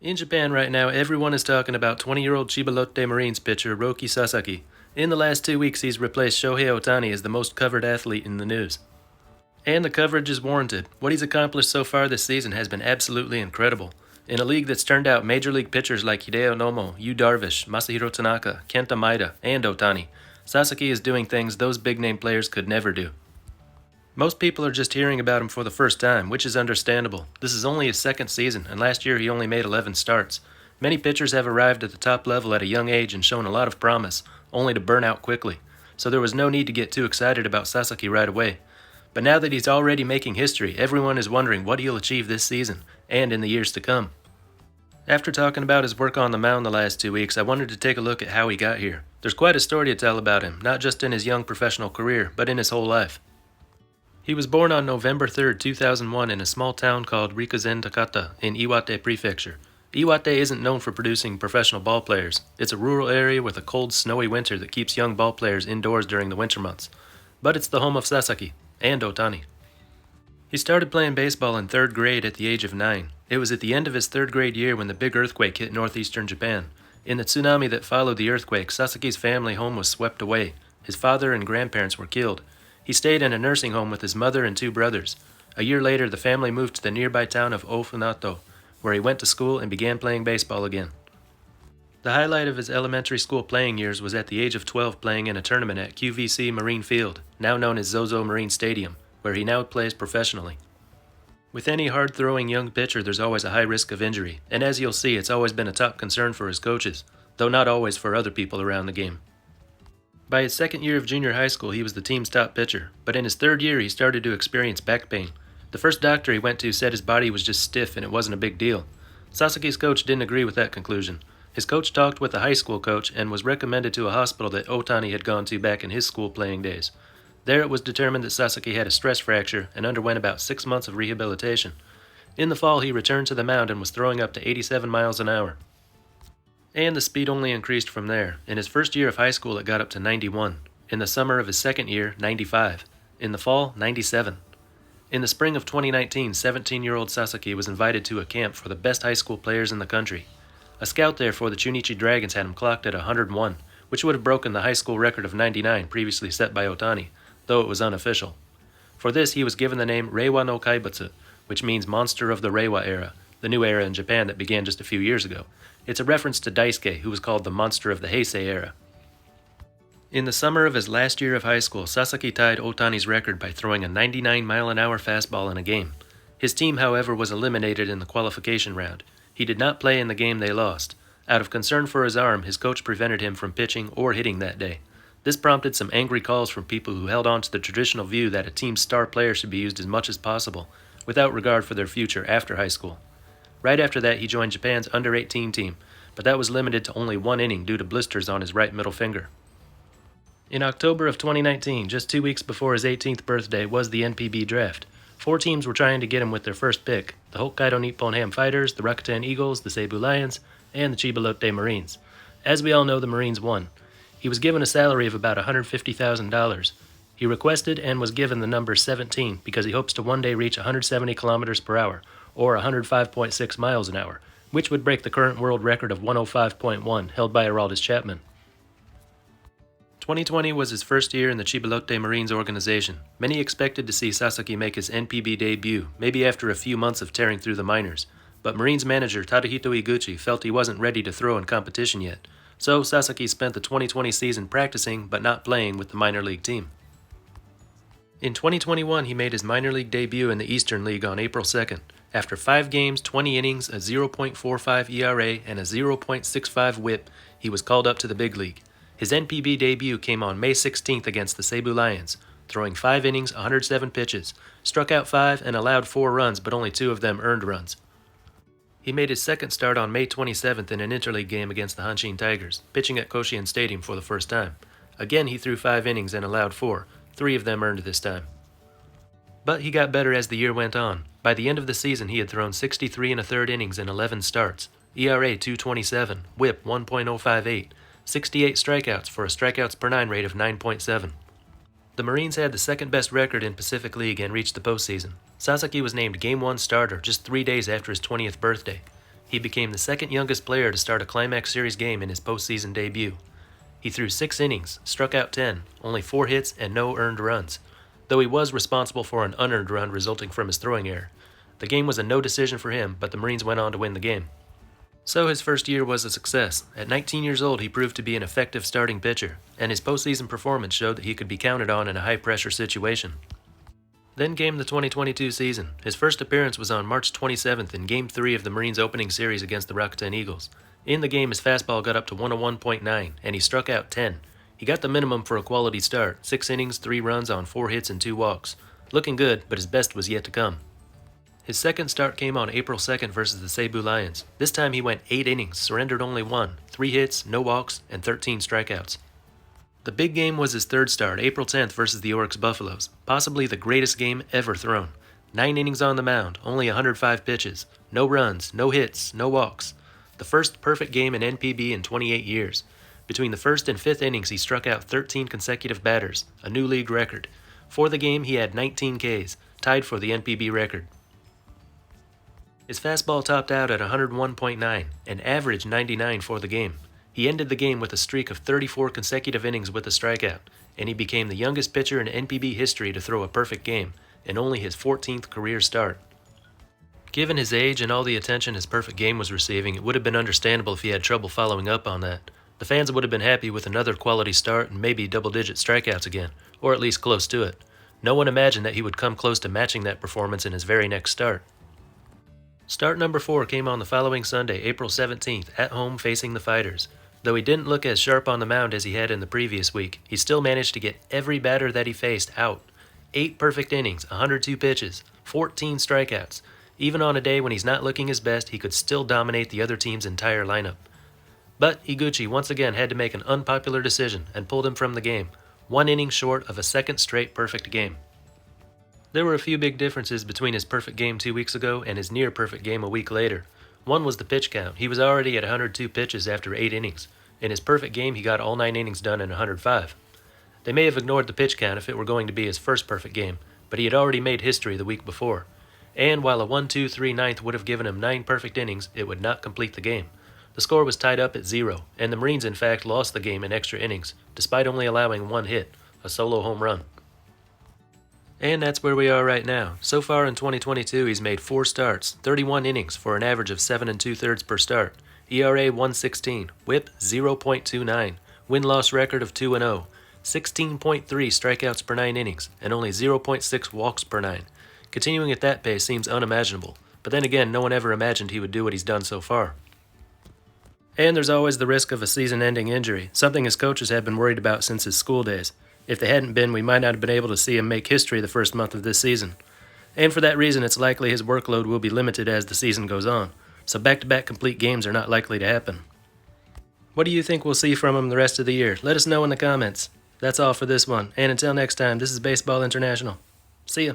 In Japan right now, everyone is talking about 20-year-old Chiba Lotte Marines pitcher Roki Sasaki. In the last 2 weeks, he's replaced Shohei Ohtani as the most covered athlete in the news. And the coverage is warranted. What he's accomplished so far this season has been absolutely incredible. In a league that's turned out major league pitchers like Hideo Nomo, Yu Darvish, Masahiro Tanaka, Kenta Maeda, and Ohtani, Sasaki is doing things those big-name players could never do. Most people are just hearing about him for the first time, which is understandable. This is only his second season, and last year he only made 11 starts. Many pitchers have arrived at the top level at a young age and shown a lot of promise, only to burn out quickly. So there was no need to get too excited about Sasaki right away. But now that he's already making history, everyone is wondering what he'll achieve this season, and in the years to come. After talking about his work on the mound the last 2 weeks, I wanted to take a look at how he got here. There's quite a story to tell about him, not just in his young professional career, but in his whole life. He was born on November 3, 2001 in a small town called Rikuzen Takata in Iwate Prefecture. Iwate isn't known for producing professional ball players. It's a rural area with a cold, snowy winter that keeps young ball players indoors during the winter months. But it's the home of Sasaki and Ohtani. He started playing baseball in 3rd grade at the age of 9. It was at the end of his 3rd grade year when the big earthquake hit northeastern Japan. In the tsunami that followed the earthquake, Sasaki's family home was swept away. His father and grandparents were killed. He stayed in a nursing home with his mother and 2 brothers. A year later, the family moved to the nearby town of Ofunato, where he went to school and began playing baseball again. The highlight of his elementary school playing years was at the age of 12 playing in a tournament at QVC Marine Field, now known as Zozo Marine Stadium, where he now plays professionally. With any hard-throwing young pitcher, there's always a high risk of injury, and as you'll see, it's always been a top concern for his coaches, though not always for other people around the game. By his 2nd year of junior high school, he was the team's top pitcher, but in his 3rd year, he started to experience back pain. The first doctor he went to said his body was just stiff and it wasn't a big deal. Sasaki's coach didn't agree with that conclusion. His coach talked with a high school coach and was recommended to a hospital that Ohtani had gone to back in his school playing days. There it was determined that Sasaki had a stress fracture and underwent about 6 months of rehabilitation. In the fall, he returned to the mound and was throwing up to 87 miles an hour. And the speed only increased from there. In his first year of high school, it got up to 91. In the summer of his 2nd year, 95. In the fall, 97. In the spring of 2019, 17-year-old Sasaki was invited to a camp for the best high school players in the country. A scout there for the Chunichi Dragons had him clocked at 101, which would have broken the high school record of 99 previously set by Ohtani, though it was unofficial. For this, he was given the name Reiwa no Kaibutsu, which means monster of the Reiwa era, the new era in Japan that began just a few years ago. It's a reference to Daisuke, who was called the monster of the Heisei era. In the summer of his last year of high school, Sasaki tied Ohtani's record by throwing a 99-mile-an-hour fastball in a game. His team, however, was eliminated in the qualification round. He did not play in the game they lost. Out of concern for his arm, his coach prevented him from pitching or hitting that day. This prompted some angry calls from people who held on to the traditional view that a team's star player should be used as much as possible, without regard for their future after high school. Right after that, he joined Japan's under-18 team, but that was limited to only 1 inning due to blisters on his right middle finger. In October of 2019, just 2 weeks before his 18th birthday, was the NPB draft. 4 teams were trying to get him with their first pick: the Hokkaido Nippon Ham Fighters, the Rakuten Eagles, the Seibu Lions, and the Chiba Lotte Marines. As we all know, the Marines won. He was given a salary of about $150,000. He requested and was given the number 17 because he hopes to one day reach 170 kilometers per hour, or 105.6 miles an hour, which would break the current world record of 105.1 held by Aroldis Chapman. 2020 was his first year in the Chiba Lotte Marines organization. Many expected to see Sasaki make his NPB debut, maybe after a few months of tearing through the minors, but Marines manager Tadahito Iguchi felt he wasn't ready to throw in competition yet, so Sasaki spent the 2020 season practicing but not playing with the minor league team. In 2021, he made his minor league debut in the Eastern League on April 2nd. After 5 games, 20 innings, a 0.45 ERA, and a 0.65 WHIP, he was called up to the big league. His NPB debut came on May 16th against the Seibu Lions, throwing 5 innings, 107 pitches, struck out 5 and allowed 4 runs, but only 2 of them earned runs. He made his second start on May 27th in an interleague game against the Hanshin Tigers, pitching at Koshien Stadium for the first time. Again, he threw 5 innings and allowed 4, 3 of them earned this time. But he got better as the year went on. By the end of the season, he had thrown 63 1/3 innings in 11 starts, ERA 2.27, WHIP 1.058, 68 strikeouts for a strikeouts per 9 rate of 9.7. The Marines had the second best record in Pacific League and reached the postseason. Sasaki was named Game 1 starter just 3 days after his 20th birthday. he became the second youngest player to start a Climax Series game in his postseason debut. He threw 6 innings, struck out 10, only 4 hits, and no earned runs, though he was responsible for an unearned run resulting from his throwing error. The game was a no decision for him, but the Marines went on to win the game. So his first year was a success. At 19 years old, he proved to be an effective starting pitcher, and his postseason performance showed that he could be counted on in a high-pressure situation. Then came the 2022 season. His first appearance was on March 27th in Game 3 of the Marines' opening series against the Rakuten Eagles. In the game, his fastball got up to 101.9, and he struck out 10. He got the minimum for a quality start, 6 innings, 3 runs on 4 hits and 2 walks. Looking good, but his best was yet to come. His second start came on April 2nd versus the Cebu Lions. This time he went 8 innings, surrendered only 1, 3 hits, no walks, and 13 strikeouts. The big game was his third start, April 10th versus the Oryx Buffaloes, possibly the greatest game ever thrown. 9 innings on the mound, only 105 pitches, no runs, no hits, no walks. The first perfect game in NPB in 28 years. Between the first and fifth innings, he struck out 13 consecutive batters, a new league record. For the game, he had 19 Ks, tied for the NPB record. His fastball topped out at 101.9, an average 99 for the game. He ended the game with a streak of 34 consecutive innings with a strikeout, and he became the youngest pitcher in NPB history to throw a perfect game, in only his 14th career start. Given his age and all the attention his perfect game was receiving, it would have been understandable if he had trouble following up on that. The fans would have been happy with another quality start and maybe double-digit strikeouts again, or at least close to it. No one imagined that he would come close to matching that performance in his very next start. Start number 4 came on the following Sunday, April 17th, at home facing the Fighters. Though he didn't look as sharp on the mound as he had in the previous week, he still managed to get every batter that he faced out. 8 perfect innings, 102 pitches, 14 strikeouts. Even on a day when he's not looking his best, he could still dominate the other team's entire lineup. But Higuchi once again had to make an unpopular decision and pulled him from the game, 1 inning short of a second straight perfect game. There were a few big differences between his perfect game 2 weeks ago and his near-perfect game a week later. One was the pitch count. He was already at 102 pitches after 8 innings. In his perfect game, he got all 9 innings done in 105. They may have ignored the pitch count if it were going to be his first perfect game, but he had already made history the week before. And while a 1-2-3 ninth would have given him 9 perfect innings, it would not complete the game. The score was tied up at 0, and the Marines in fact lost the game in extra innings, despite only allowing 1 hit, a solo home run. And that's where we are right now. So far in 2022, he's made 4 starts, 31 innings for an average of 7 2/3 per start. ERA 1.16, WHIP 0.29, win-loss record of 2-0, 16.3 strikeouts per 9 innings, and only 0.6 walks per 9. Continuing at that pace seems unimaginable, but then again, no one ever imagined he would do what he's done so far. And there's always the risk of a season-ending injury, something his coaches have been worried about since his school days. If they hadn't been, we might not have been able to see him make history the first month of this season. And for that reason, it's likely his workload will be limited as the season goes on, so back-to-back complete games are not likely to happen. What do you think we'll see from him the rest of the year? Let us know in the comments. That's all for this one, and until next time, this is Baseball International. See ya.